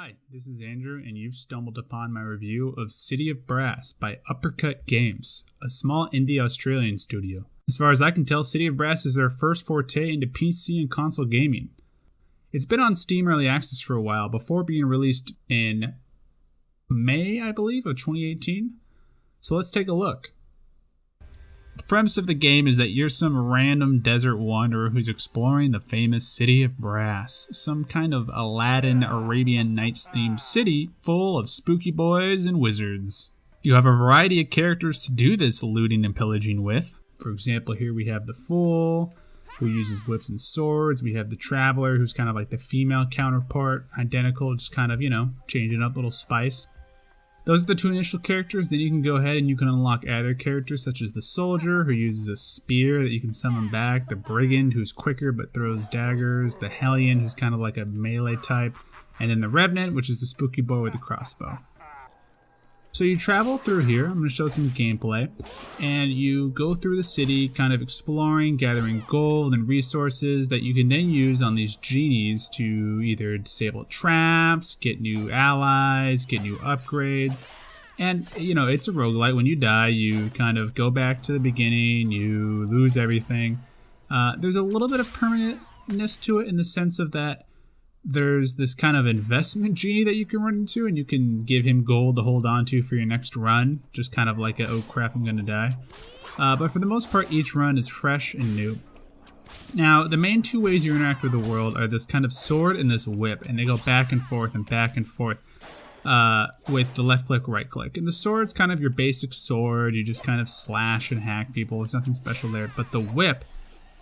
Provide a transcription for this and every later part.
Hi, this is Andrew, and you've stumbled upon my review of City of Brass by Uppercut Games, a small indie Australian studio. As far as I can tell, City of Brass is their first forte into PC and console gaming. It's been on Steam Early Access for a while before being released in May, I believe, of 2018. So let's take a look. The premise of the game is that you're some random desert wanderer who's exploring the famous City of Brass, some kind of Aladdin Arabian Nights themed city full of spooky boys and wizards. You have a variety of characters to do this looting and pillaging with. For example, here we have the Fool, who uses whips and swords. We have the Traveler, who's kind of like the female counterpart, identical, just kind of, changing up a little spice. Those are the two initial characters. Then you can go ahead and you can unlock other characters such as the Soldier, who uses a spear that you can summon back, the Brigand, who's quicker but throws daggers, the Hellion, who's kind of like a melee type, and then the Revenant, which is the spooky boy with the crossbow. So you travel through here. I'm going to show some gameplay, and you go through the city kind of exploring, gathering gold and resources that you can then use on these genies to either disable traps, get new allies, get new upgrades. And, it's a roguelite. When you die, you kind of go back to the beginning, you lose everything. There's a little bit of permanentness to it in the sense of that there's this kind of investment genie that you can run into, and you can give him gold to hold on to for your next run, just kind of like a, oh crap, I'm gonna die. But for the most part, each run is fresh and new. Now, the main two ways you interact with the world are this kind of sword and this whip, and they go back and forth with the left click, right click. And the sword's kind of your basic sword, you just kind of slash and hack people, there's nothing special there. But the whip,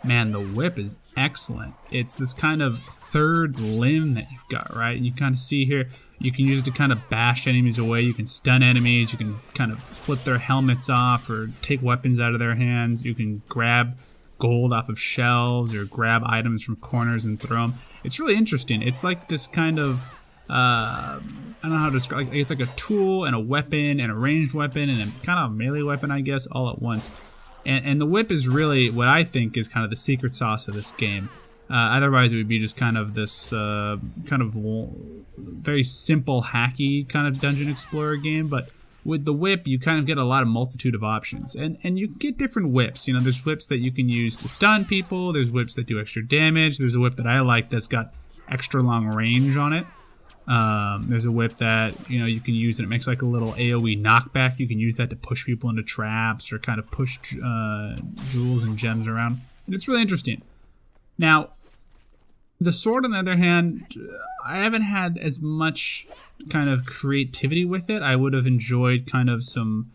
man, the whip is excellent. It's this kind of third limb that you've got, right? And you kind of see here, you can use it to kind of bash enemies away. You can stun enemies. You can kind of flip their helmets off or take weapons out of their hands. You can grab gold off of shelves or grab items from corners and throw them. It's really interesting. It's like this kind of, I don't know how to describe it. It's like a tool and a weapon and a ranged weapon and a kind of melee weapon, I guess, all at once. And the whip is really what I think is kind of the secret sauce of this game. Otherwise, it would be just kind of this kind of very simple, hacky kind of dungeon explorer game. But with the whip, you kind of get a lot of multitude of options. And you can get different whips. There's whips that you can use to stun people. There's whips that do extra damage. There's a whip that I like that's got extra long range on it. There's a whip that you can use and it makes like a little AoE knockback. You can use that to push people into traps or kind of push jewels and gems around. And it's really interesting. Now, the sword, on the other hand, I haven't had as much kind of creativity with it. I would have enjoyed kind of some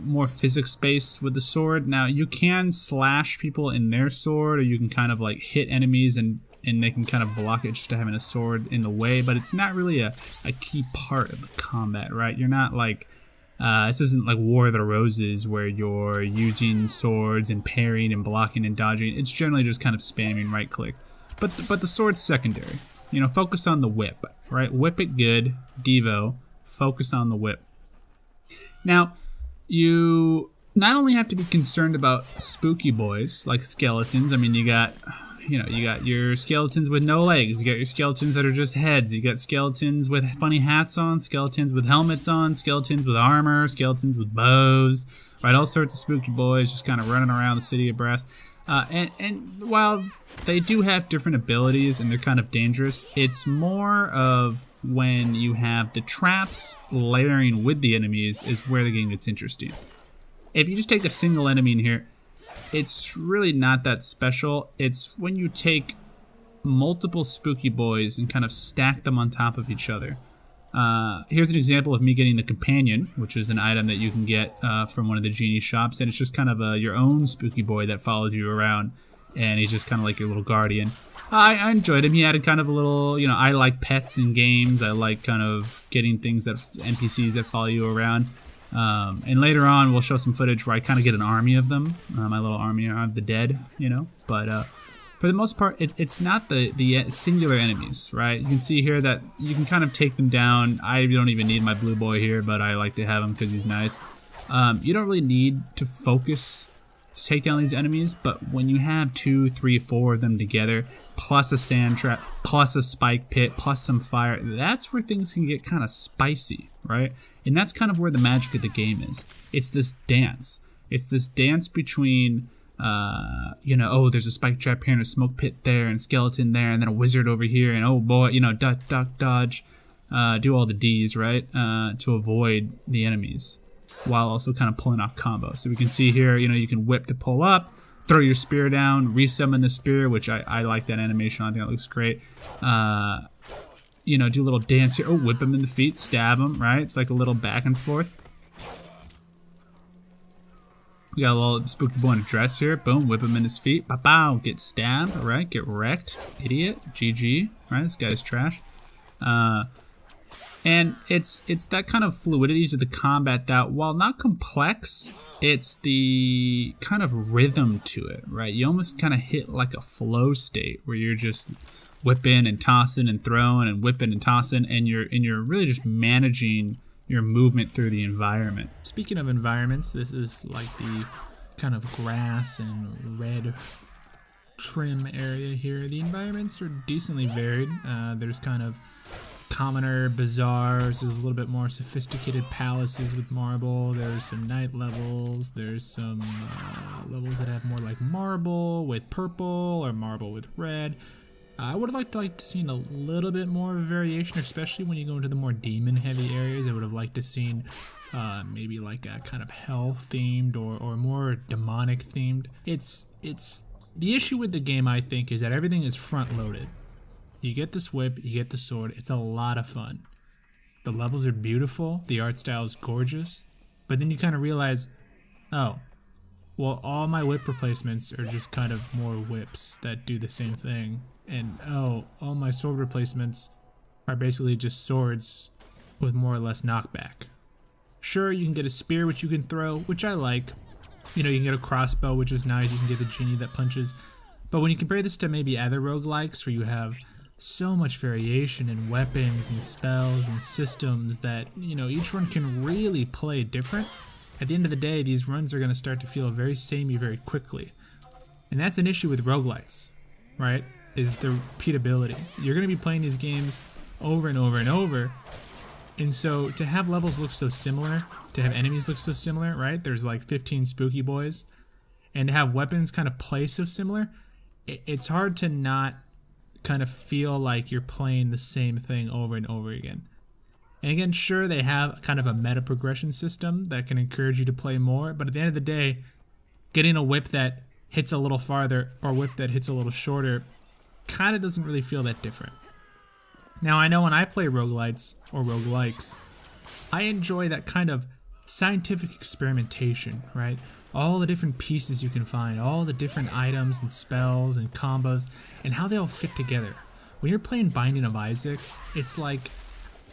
more physics based with the sword. Now, you can slash people in their sword, or you can kind of like hit enemies and they can kind of block it just to having a sword in the way, but it's not really a key part of the combat, right? You're not like, this isn't like War of the Roses where you're using swords and parrying and blocking and dodging. It's generally just kind of spamming right click. But the sword's secondary. Focus on the whip, right? Whip it good, Devo, focus on the whip. Now, you not only have to be concerned about spooky boys like skeletons. I mean, you got your skeletons with no legs. You got your skeletons that are just heads. You got skeletons with funny hats on, skeletons with helmets on, skeletons with armor, skeletons with bows, right? All sorts of spooky boys just kind of running around the City of Brass. And while they do have different abilities and they're kind of dangerous, it's more of when you have the traps layering with the enemies is where the game gets interesting. If you just take a single enemy in here, it's really not that special. It's when you take multiple spooky boys and kind of stack them on top of each other. Here's an example of me getting the Companion, which is an item that you can get from one of the genie shops, and it's just kind of your own spooky boy that follows you around, and he's just kind of like your little guardian. I enjoyed him. He added kind of a little, I like pets in games. I like kind of getting things that NPCs that follow you around. And later on, we'll show some footage where I kind of get an army of them, my little army of the dead, But for the most part, it's not the singular enemies, right? You can see here that you can kind of take them down. I don't even need my blue boy here, but I like to have him because he's nice. You don't really need to focus to take down these enemies, but when you have 2, 3, 4 of them together, plus a sand trap, plus a spike pit, plus some fire, that's where things can get kind of spicy, right? And that's kind of where the magic of the game is. It's this dance. It's this dance between, oh, there's a spike trap here and a smoke pit there and a skeleton there and then a wizard over here and oh boy, duck, duck, dodge, do all the D's, right, to avoid the enemies, while also kind of pulling off combos. So we can see here, you can whip to pull up, throw your spear down, resummon the spear, which I like that animation. I think that looks great. Do a little dance here. Oh, whip him in the feet, stab him, right? It's like a little back and forth. We got a little spooky boy in a dress here. Boom, whip him in his feet. Pow, get stabbed, right? Get wrecked, idiot. GG, right? This guy's trash. And it's that kind of fluidity to the combat that, while not complex, it's the kind of rhythm to it, right? You almost kind of hit like a flow state where you're just whipping and tossing and throwing and whipping and tossing, and you're really just managing your movement through the environment. Speaking of environments, this is like the kind of grass and red trim area here. The environments are decently varied. There's kind of commoner bazaars, there's a little bit more sophisticated palaces with marble, there's some night levels, there's some levels that have more like marble with purple or marble with red. I would have liked to seen a little bit more variation, especially when you go into the more demon heavy areas. I would have liked to seen maybe like a kind of hell themed or more demonic themed. It's the issue with the game, I think, is that everything is front loaded. You get this whip, you get the sword, it's a lot of fun. The levels are beautiful, the art style is gorgeous, but then you kind of realize, oh, well, all my whip replacements are just kind of more whips that do the same thing. And oh, all my sword replacements are basically just swords with more or less knockback. Sure, you can get a spear which you can throw, which I like. You can get a crossbow, which is nice, you can get the genie that punches. But when you compare this to maybe other roguelikes where you have so much variation in weapons and spells and systems that, each one can really play different. At the end of the day, these runs are going to start to feel very samey very quickly. And that's an issue with roguelites, right? Is the repeatability. You're going to be playing these games over and over and over. And so to have levels look so similar, to have enemies look so similar, right? There's like 15 spooky boys. And to have weapons kind of play so similar, it's hard to not kind of feel like you're playing the same thing over and over again. And again, sure, they have kind of a meta progression system that can encourage you to play more, but at the end of the day, getting a whip that hits a little farther or a whip that hits a little shorter kind of doesn't really feel that different. Now, I know when I play roguelites or roguelikes, I enjoy that kind of scientific experimentation, right? All the different pieces you can find, all the different items and spells and combos, and how they all fit together. When you're playing Binding of Isaac, it's like,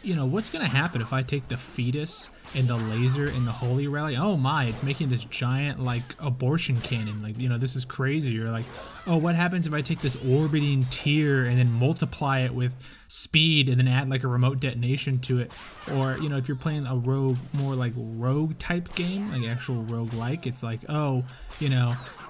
what's going to happen if I take the fetus and the laser and the holy rally? Oh my, it's making this giant, like, abortion cannon. Like, this is crazy. Or like, oh, what happens if I take this orbiting tear and then multiply it with speed and then add, like, a remote detonation to it? Or, if you're playing a rogue, more like rogue type game, like actual roguelike, it's like, oh,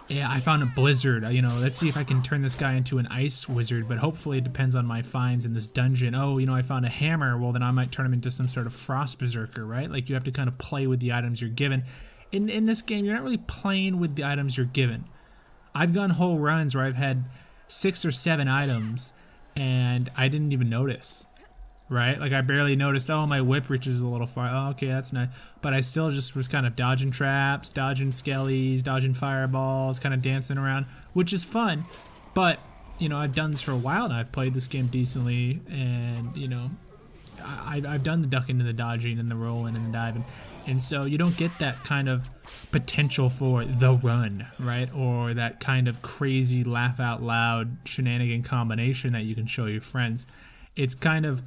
yeah, I found a blizzard. Let's see if I can turn this guy into an ice wizard, but hopefully it depends on my finds in this dungeon. Oh, I found a hammer. Well, then I might turn him into some sort of frost berserker, right? Like, you have to kind of play with the items you're given. In this game, you're not really playing with the items you're given. I've gone whole runs where I've had 6 or 7 items, and I didn't even notice. Right? Like, I barely noticed, oh, my whip reaches a little far. Oh, okay, that's nice. But I still just was kind of dodging traps, dodging skellies, dodging fireballs, kind of dancing around, which is fun. But, I've done this for a while now. I've played this game decently, and, I've done the ducking and the dodging and the rolling and the diving. And so you don't get that kind of potential for the run, right? Or that kind of crazy laugh out loud shenanigan combination that you can show your friends. It's kind of...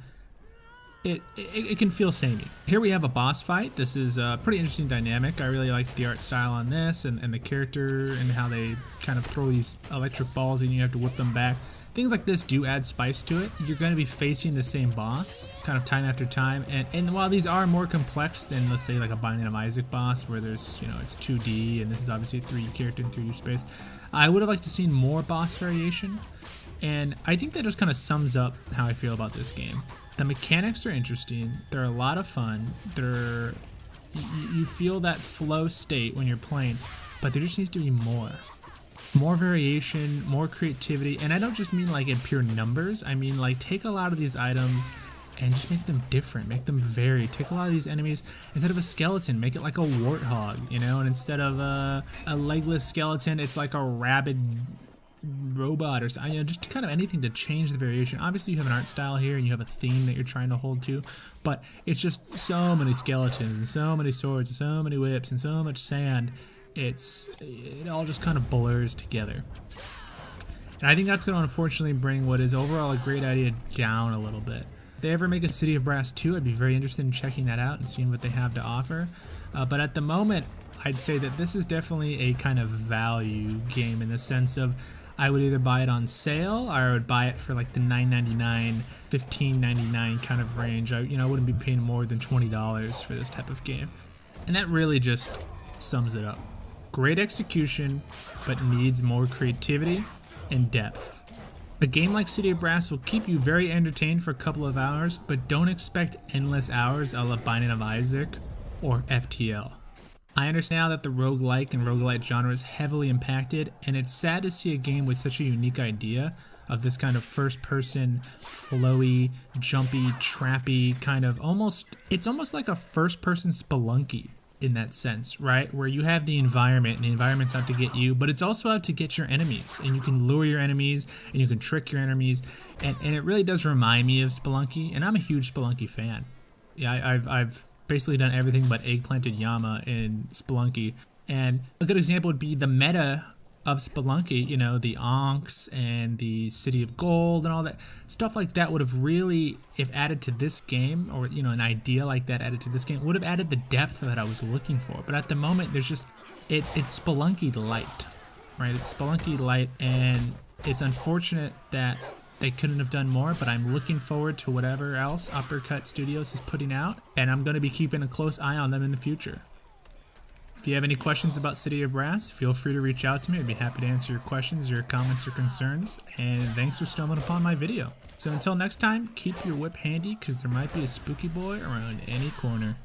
It can feel samey. Here we have a boss fight. This is a pretty interesting dynamic. I really like the art style on this and the character and how they kind of throw these electric balls and you have to whip them back. things like this do add spice to it. You're going to be facing the same boss kind of time after time, and while these are more complex than, let's say, like a Binding of Isaac boss where there's, you know, it's 2D and this is obviously a 3D character in 3D space, I would have liked to seen more boss variation, and I think that just kind of sums up how I feel about this game. The mechanics are interesting, they're a lot of fun, you feel that flow state when you're playing, but there just needs to be more variation, more creativity, and I don't just mean like in pure numbers. I mean like take a lot of these items and just make them different, make them varied. Take a lot of these enemies, instead of a skeleton, make it like a warthog, you know, and instead of a legless skeleton, it's like a rabid robot or something, you know, just kind of anything to change the variation. Obviously you have an art style here and you have a theme that you're trying to hold to, but it's just so many skeletons and so many swords and so many whips and so much sand. It all just kind of blurs together, and I think that's going to unfortunately bring what is overall a great idea down a little bit. If they ever make a City of Brass 2, I'd be very interested in checking that out and seeing what they have to offer, but at the moment I'd say that this is definitely a kind of value game in the sense of I would either buy it on sale or I would buy it for like the $9.99, $15.99 kind of range. I wouldn't be paying more than $20 for this type of game, and that really just sums it up. Great execution, but needs more creativity and depth. A game like City of Brass will keep you very entertained for a couple of hours, but don't expect endless hours a la Binding of Isaac or FTL. I understand now that the roguelike and roguelite genre is heavily impacted, and it's sad to see a game with such a unique idea of this kind of first-person, flowy, jumpy, trappy kind of it's almost like a first-person Spelunky in that sense, right? Where you have the environment, and the environment's out to get you, but it's also out to get your enemies, and you can lure your enemies, and you can trick your enemies, and it really does remind me of Spelunky, and I'm a huge Spelunky fan. Yeah, I've basically done everything but Eggplanted Yama in Spelunky, and a good example would be the meta of Spelunky, you know, the Onks and the City of Gold and all that stuff like that would have really, if added to this game, or, you know, an idea like that added to this game, would have added the depth that I was looking for. But at the moment, there's just, it's Spelunky Lite, right? It's Spelunky Lite, and it's unfortunate that they couldn't have done more, but I'm looking forward to whatever else Uppercut Studios is putting out, and I'm going to be keeping a close eye on them in the future. If you have any questions about City of Brass, feel free to reach out to me. I'd be happy to answer your questions, your comments, or concerns. And thanks for stumbling upon my video. So until next time, keep your whip handy because there might be a spooky boy around any corner.